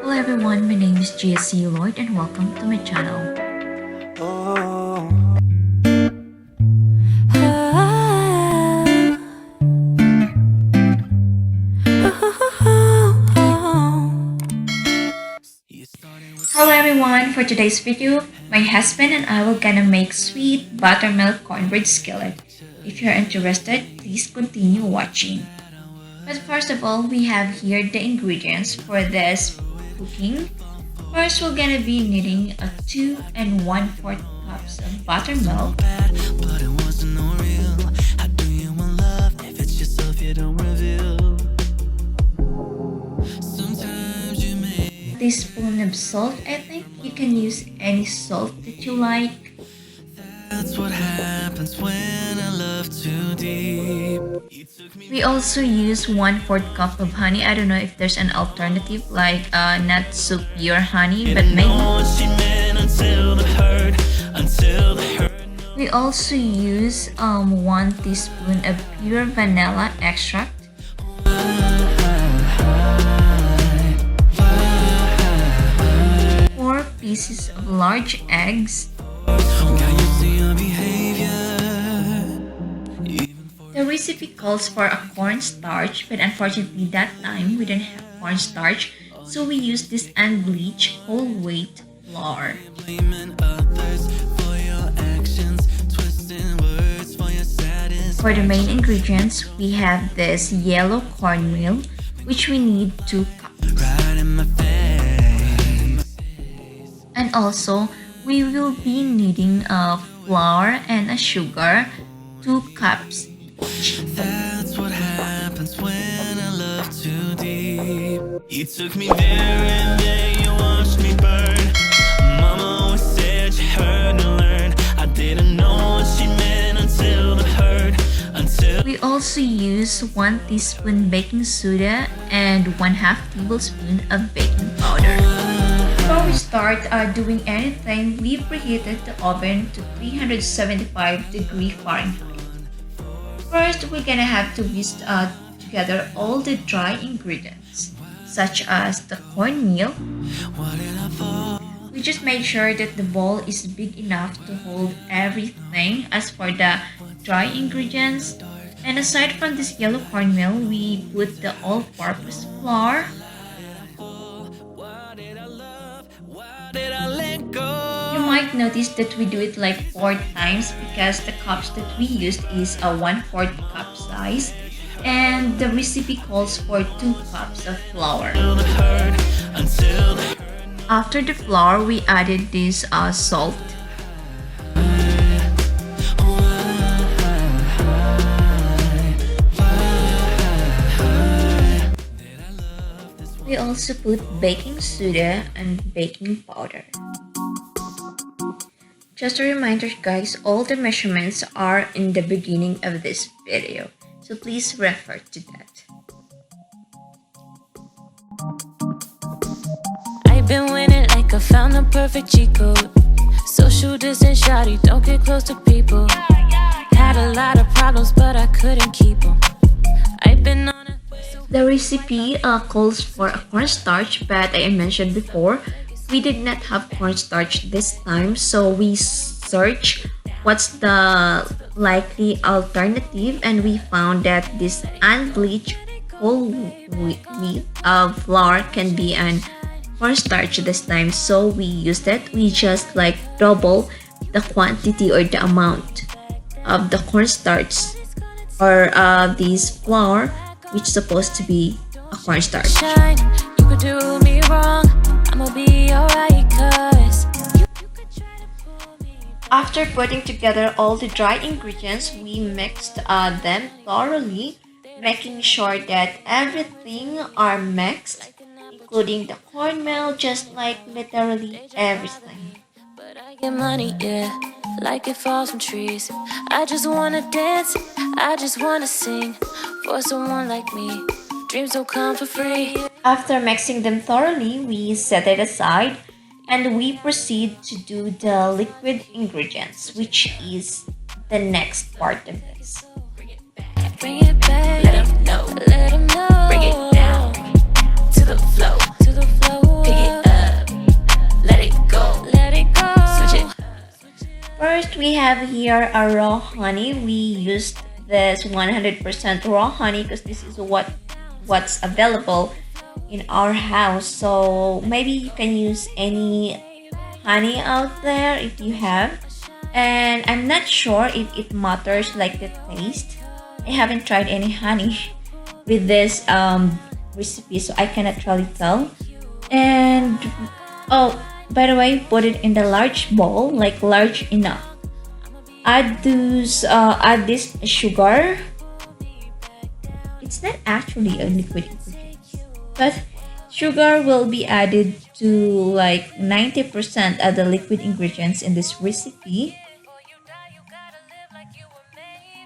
Hello everyone, my name is giaclord and welcome to my channel. Hello everyone, for today's video, my husband and I will gonna make sweet buttermilk cornbread skillet. If you're interested, please continue watching. But first of all, we have here the ingredients for this cooking. First, we're gonna be needing a 2 and 1/4 cups of buttermilk, a teaspoon of salt. I think you can use any salt that you like. That's what happens when I love too deep. We also use 1/4 cup of honey. I don't know if there's an alternative like not so pure honey, but maybe. We also use 1 teaspoon of pure vanilla extract. 4 pieces of large eggs. The recipe calls for a cornstarch, but unfortunately that time we didn't have cornstarch, so we used this unbleached whole wheat flour. For the main ingredients, we have this yellow cornmeal, which we need 2 cups. And also, we will be needing a flour and a sugar, 2 cups. That's what happens when I love too deep. You took me there and then you watched me burn. Mama always said you heard to learn. I didn't know what she meant until the hurt. We also use 1 teaspoon baking soda and 1/2 tablespoon of baking powder. Before we start doing anything, we preheated the oven to 375°F. First, we're gonna have to whisk together all the dry ingredients, such as the cornmeal. We just made sure that the bowl is big enough to hold everything as for the dry ingredients. And aside from this yellow cornmeal, we put the all-purpose flour. You might notice that we do it like 4 times because the cups that we used is a 1/4 cup size, and the recipe calls for 2 cups of flour. After the flour, we added this salt. We also put baking soda and baking powder. Just a reminder guys, all the measurements are in the beginning of this video, so please refer to that. I've been winning like I found the perfect cheat code. Social distance shawty, don't get close to people. Had a lot of problems but I couldn't keep them. I've been on a... The recipe calls for a cornstarch, but I mentioned before, we did not have cornstarch this time, so we searched what's the likely alternative, and we found that this unbleached whole wheat flour can be an cornstarch this time, so we used it. We just like double the quantity or the amount of the cornstarch or this flour, which is supposed to be a cornstarch. You could do me wrong, I'ma be alright, cause after putting together all the dry ingredients, we mixed them thoroughly, making sure that everything are mixed, including the cornmeal, just like literally everything. but I get money, yeah, like it falls from trees. I just wanna dance, I just wanna sing for someone like me. Dreams don't come for free. After mixing them thoroughly, we set it aside and we proceed to do the liquid ingredients, which is the next part of this. Bring it back, let 'em know, bring it down to the flow, we have here a raw honey. We used this 100% raw honey because this is what's available in our house. So maybe you can use any honey out there if you have. And I'm not sure if it matters like the taste. I haven't tried any honey with this recipe, so I cannot really tell. And oh, by the way, put it in the large bowl, like large enough. Add this sugar. It's not actually a liquid ingredient, but sugar will be added to like 90% of the liquid ingredients in this recipe.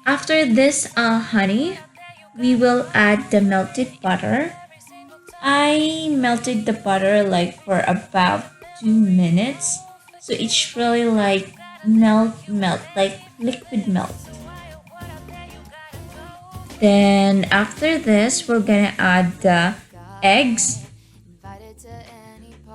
After this honey, we will add the melted butter. I melted the butter like for about 2 minutes, so it's really like melt like liquid melt. Then after this, we're gonna add the eggs.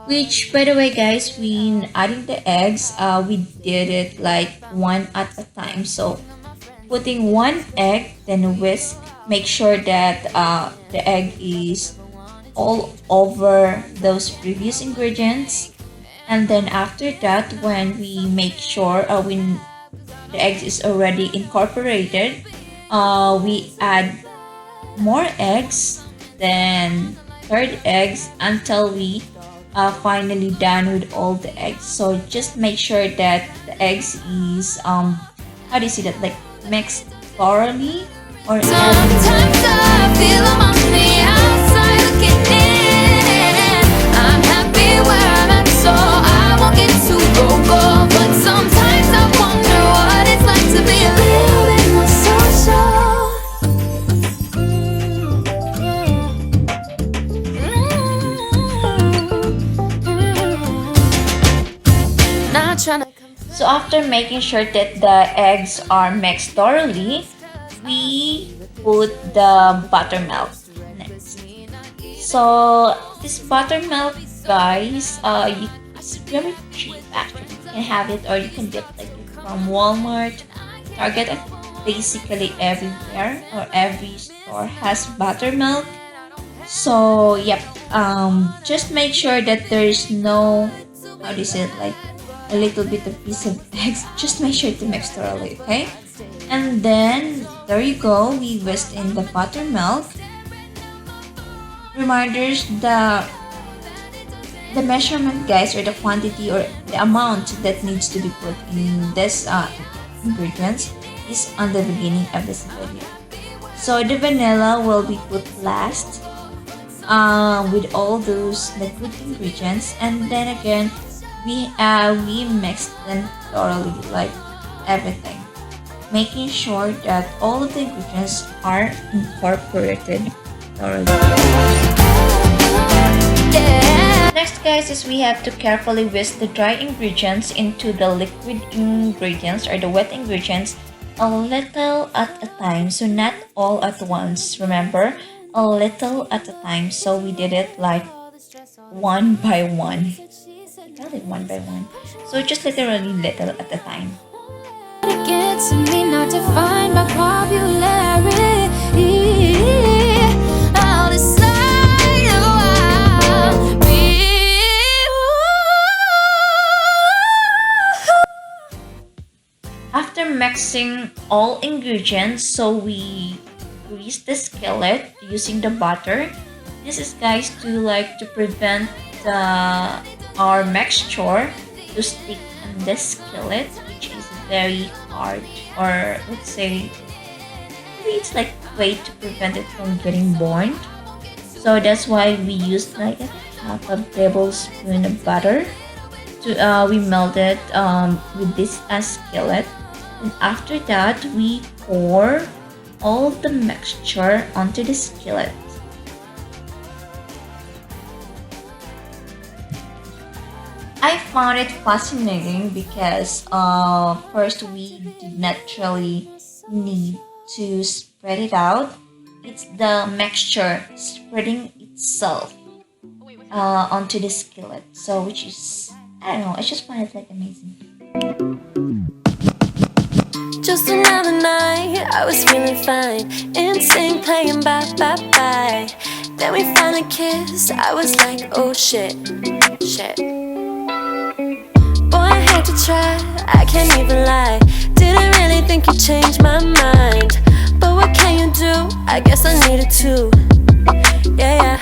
Which, by the way, guys, when adding the eggs, we did it like one at a time. So putting one egg, then whisk. Make sure that the egg is all over those previous ingredients. And then after that, when we make sure when the egg is already incorporated, we add more eggs, then third eggs until we finally done with all the eggs. So just make sure that the eggs is how do you see that, like mixed thoroughly or Sometimes I feel I'm on the outside looking in. I'm happy where I'm at, so I won't get too vocal. But sometimes I wonder what it's like to be a little bit more social. Not trying to. So after making sure that the eggs are mixed thoroughly, we put the buttermilk next. So this buttermilk, guys, it's very cheap actually. You can have it or you can get like it from Walmart, Target, and basically everywhere or every store has buttermilk. So yep, just make sure that there is no, how do you say it, like a little bit of piece of eggs. Just make sure to mix thoroughly, okay? And then there you go, we whisked in the buttermilk. Reminders, the measurement, guys, or the quantity or the amount that needs to be put in this ingredients is on the beginning of this video. So the vanilla will be put last with all those liquid ingredients, and then again we mixed them thoroughly, like everything, making sure that all of the ingredients are incorporated thoroughly. Next, guys, is we have to carefully whisk the dry ingredients into the liquid ingredients or the wet ingredients a little at a time. So not all at once, remember, a little at a time. So we did it like one by one. Really one by one. So just literally little at a time. It gets me not to find my popularity. I'll decide who I'll be. After mixing all ingredients, so we grease the skillet using the butter. This is, guys, to prevent our mixture to stick on the skillet, which is very hard, or let's say maybe it's like a way to prevent it from getting burned. So that's why we used like a half a tablespoon of butter to we melted with this skillet. And after that, we pour all the mixture onto the skillet. I found it fascinating because first we did not really need to spread it out. It's the mixture spreading itself onto the skillet. So which is, I don't know, I just find it like amazing. just another night. I was feeling fine, insane, playing bye bye bye. Then we finally kissed. I was like, oh shit, shit. Boy, I had to try, I can't even lie. Didn't really think you'd change my mind, but what can you do? I guess I needed to. Yeah, yeah.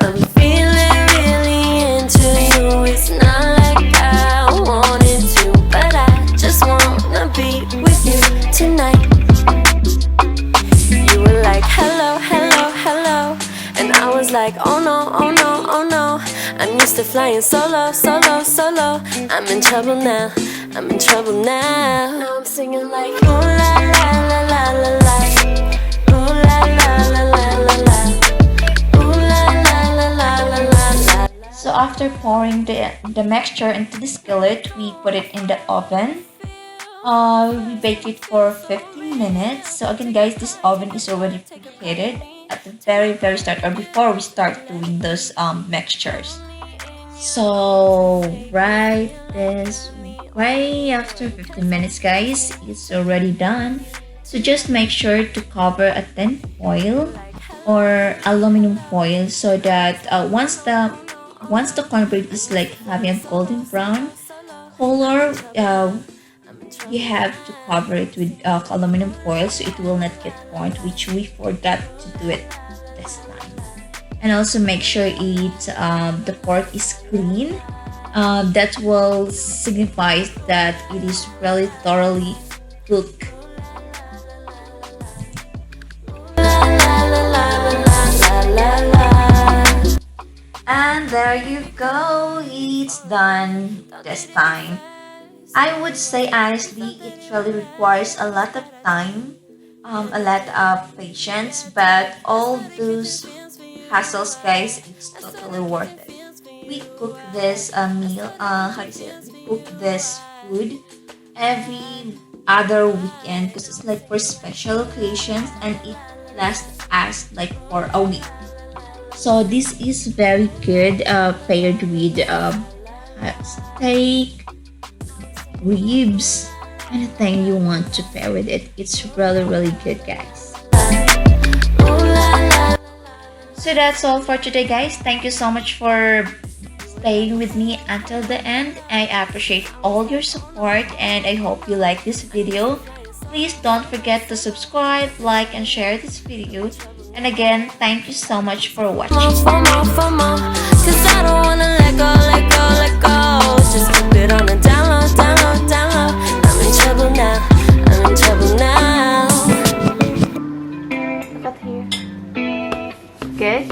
I'm feeling really into you. It's not like I wanted to, but I just wanna be with you tonight. You were like, hello, hello, hello, and I was like, oh no, oh no, oh no. I'm used to flying solo, solo, solo. I'm in trouble now, I'm in trouble now. Now I'm singing like, ooh la la la la la la, ooh la la la la la la, ooh la la la la la la. So after pouring the mixture into the skillet, we put it in the oven. We bake it for 15 minutes. So again guys, this oven is already preheated at the very start, or before we start doing those mixtures. So right after 15 minutes guys, it's already done. So just make sure to cover a tin foil or aluminum foil, so that once the cornbread is like having a golden brown color, you have to cover it with aluminum foil so it will not get burnt, which we forgot to do it this time. And also make sure the pork is clean. That will signify that it is really thoroughly cooked. And there you go, it's done this time. I would say honestly, it really requires a lot of time, a lot of patience, but all those hassles, guys, it's totally worth it. We cook this meal, how do you say it? We cook this food every other weekend because it's like for special occasions, and it lasts us like for a week. So this is very good paired with steak, ribs, anything you want to pair with it. It's really good guys. So that's all for today guys. Thank you so much for staying with me until the end. I appreciate all your support and I hope you like this video. Please don't forget to subscribe, like, and share this video. And again, thank you so much for watching. Cause I don't wanna let go, let go, let go. Just keep it on the download, download, download. I'm in trouble now, I'm in trouble now. Look up here. Good?